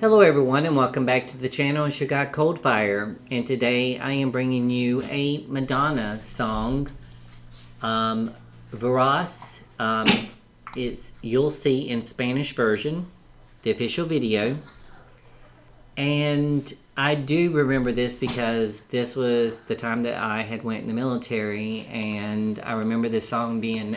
Hello everyone and welcome back to the channel. It's your guy Coldfire, and today I am bringing you a Madonna song, Veras. It's You'll See in Spanish version, the official video. And I do remember this because this was the time that I had went in the military, and I remember this song being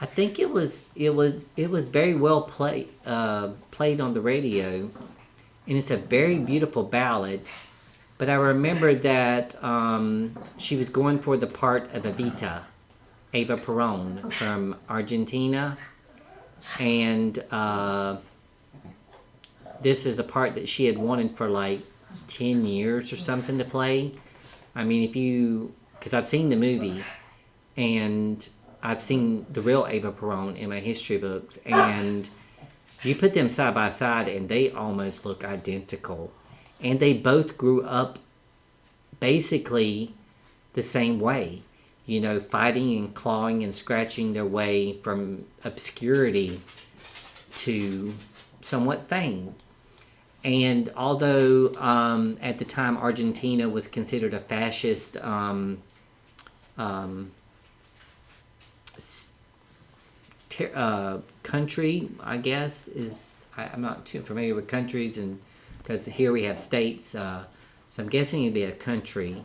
I think it was very well played on the radio, and it's a very beautiful ballad. But I remember that she was going for the part of Eva Perón from Argentina, and this is a part that she had wanted for like 10 years or something to play. I mean, because I've seen the movie, and I've seen the real Eva Perón in my history books, and you put them side by side and they almost look identical. And they both grew up basically the same way, fighting and clawing and scratching their way from obscurity to somewhat fame. And although at the time Argentina was considered a fascist country, I guess, I'm not too familiar with countries, and because here we have states, so I'm guessing it'd be a country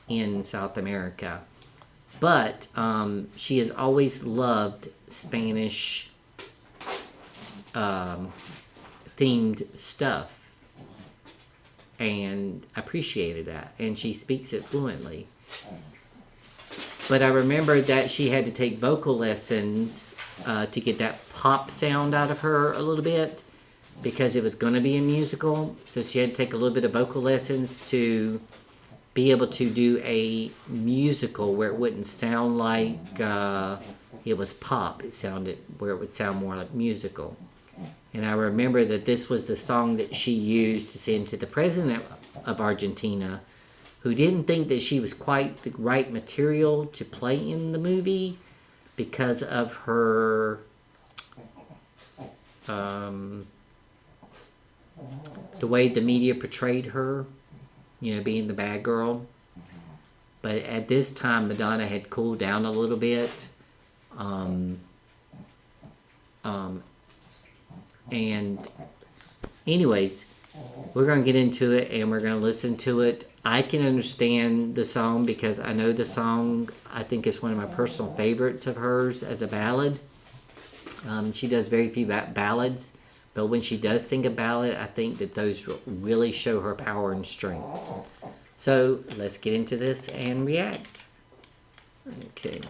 in South America. But she has always loved Spanish themed stuff and appreciated that, and she speaks it fluently. But I remember that she had to take vocal lessons to get that pop sound out of her a little bit, because it was going to be a musical. So she had to take a little bit of vocal lessons to be able to do a musical where it wouldn't sound like it was pop. It sounded where it would sound more like musical. And I remember that this was the song that she used to send to the president of Argentina, who didn't think that she was quite the right material to play in the movie because of her the way the media portrayed her, being the bad girl. But at this time, Madonna had cooled down a little bit. And anyways, we're going to get into it and we're going to listen to it. I can understand the song because I know the song. I think it's one of my personal favorites of hers as a ballad. She does very few ballads, but when she does sing a ballad, I think that those really show her power and strength. So let's get into this and react. Okay.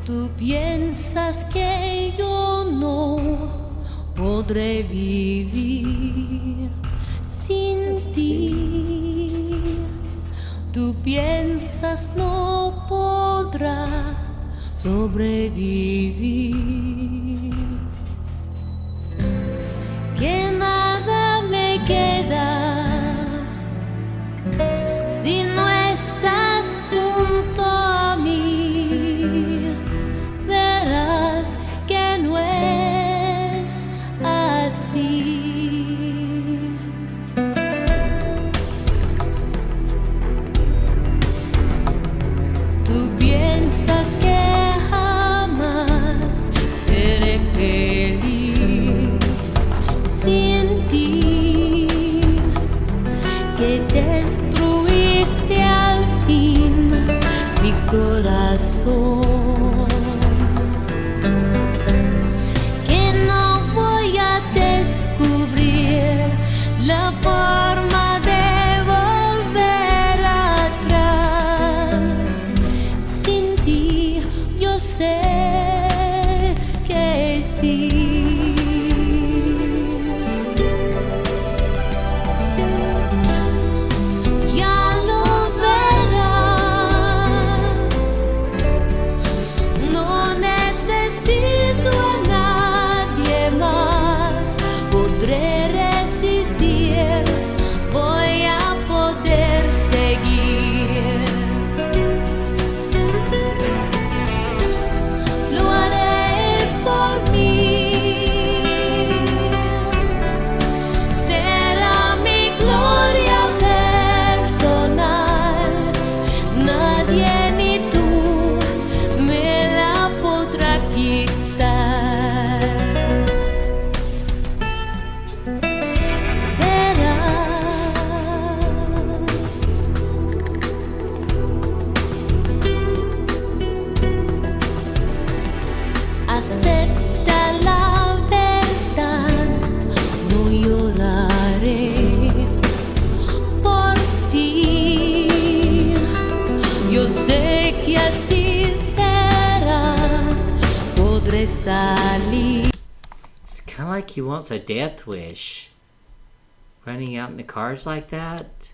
Tú piensas que yo no podré vivir sin ti. Tú piensas no podrá sobrevivir. Que nada me queda si no estás junto a mí. Verás que no es así. Tú piensas que jamás seré salir. It's kind of like he wants a death wish. Running out in the cars like that.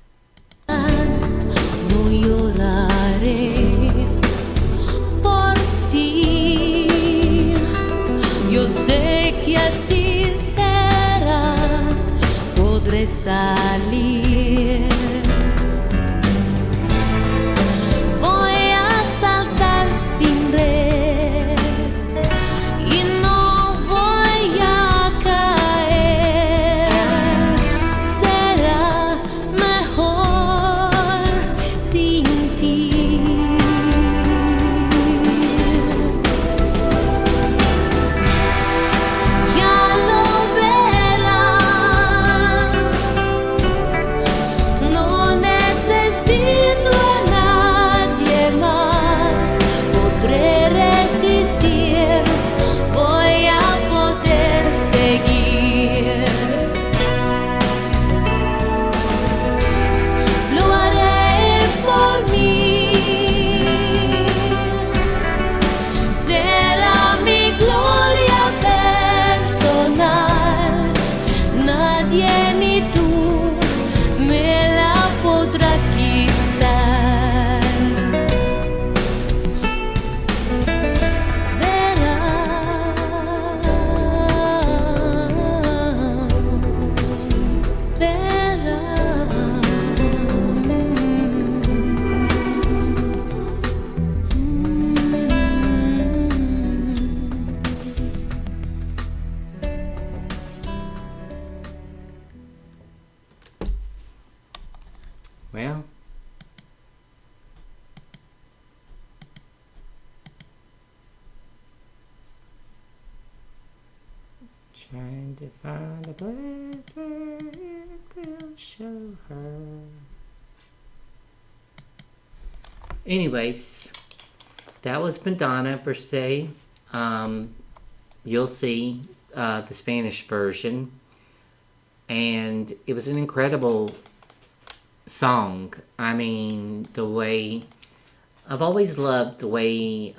No lloraré por ti. Yo sé que así será. Podré salir. Voy a saltar sin red y no voy a caer. Será mejor sin ti. Ya lo verás. No necesito a nadie más. Podré resistir. Voy a poder seguir. Lo haré por mí. Será mi gloria personal. Nadie ni tú me la podrá quitar. Well, trying to find a place where it will show her. Anyways, that was Madonna per se. You'll see the Spanish version, and it was an incredible song. I mean, the way I've always loved the way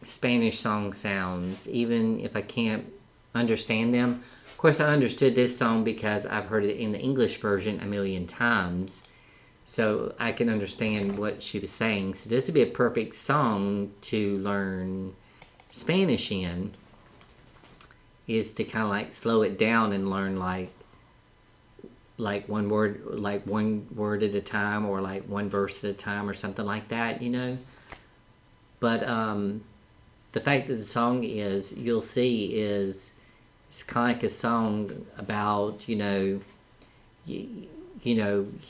Spanish song sounds, even if I can't understand them. Of course, I understood this song because I've heard it in the English version a million times, so I can understand what she was saying. So this would be a perfect song to learn Spanish in, is to kind of like slow it down and learn like one word at a time, or like one verse at a time, or something like that, you know. But the fact that the song is, you'll see, is it's kind of like a song about, you know, you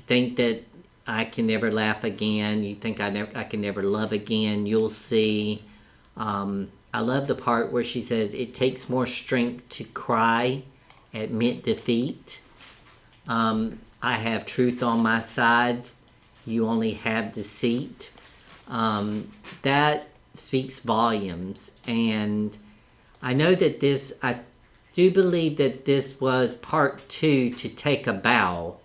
think that I can never laugh again. You think I can never love again. You'll see. I love the part where she says, "It takes more strength to cry, admit defeat. I have truth on my side. You only have deceit." That speaks volumes. And I know that I do believe that this was part 2 to Take a Bow.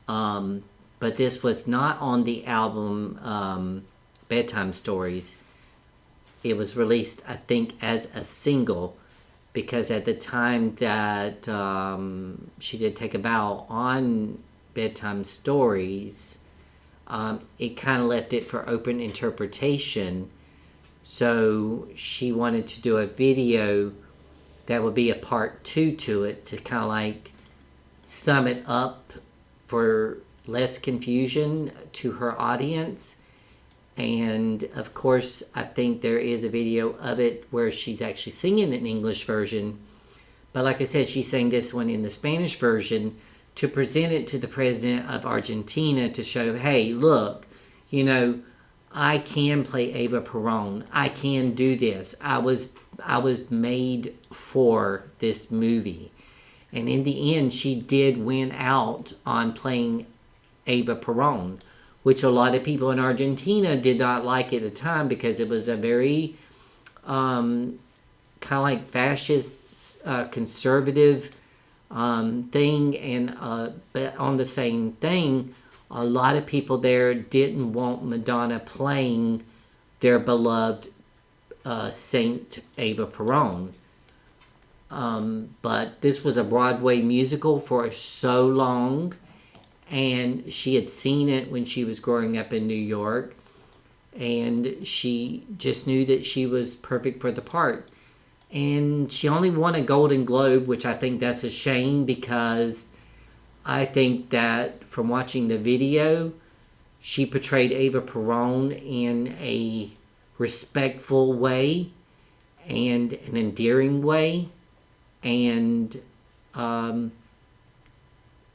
But this was not on the album Bedtime Stories. It was released, I think, as a single, because at the time that she did Take a Bow on Bedtime Stories, it kind of left it for open interpretation. So she wanted to do a video that would be a part 2 to it, to kind of like sum it up for less confusion to her audience. And of course, I think there is a video of it where she's actually singing an English version. But like I said, she sang this one in the Spanish version to present it to the president of Argentina, to show, hey, look, you know, I can play Eva Perón. I can do this. I was made for this movie. And in the end, she did win out on playing Eva Perón, which a lot of people in Argentina did not like at the time, because it was a very kind of like fascist, conservative thing. And but on the same thing, a lot of people there didn't want Madonna playing their beloved Saint Eva Peron. But this was a Broadway musical for so long, and she had seen it when she was growing up in New York, and she just knew that she was perfect for the part. And she only won a Golden Globe, which I think that's a shame, because I think that from watching the video, she portrayed Eva Peron in a respectful way and an endearing way, and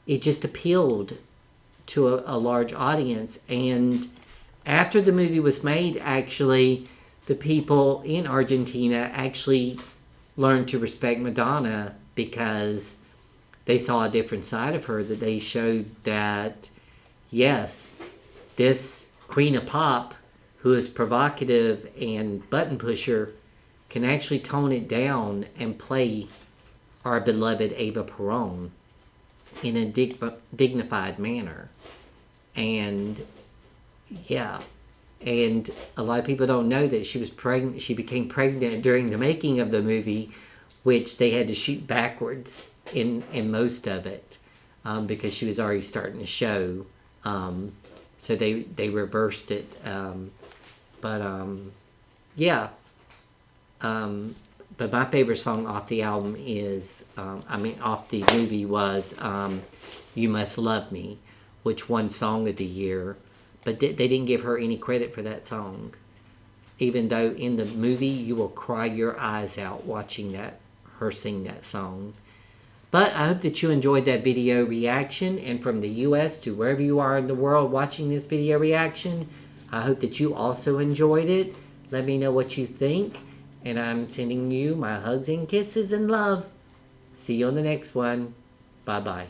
it just appealed to a large audience. And after the movie was made, actually, the people in Argentina actually learned to respect Madonna because they saw a different side of her, that they showed that, yes, this queen of pop, who is provocative and button pusher, can actually tone it down and play our beloved Eva Peron in a dignified manner. And yeah, and a lot of people don't know that she was pregnant. She became pregnant during the making of the movie, which they had to shoot backwards in most of it, because she was already starting to show. So they reversed it. But my favorite song off the album is, off the movie was You Must Love Me, which won Song of the Year. But they didn't give her any credit for that song. Even though in the movie you will cry your eyes out watching her sing that song. But I hope that you enjoyed that video reaction. And from the US to wherever you are in the world watching this video reaction, I hope that you also enjoyed it. Let me know what you think. And I'm sending you my hugs and kisses and love. See you on the next one. Bye-bye.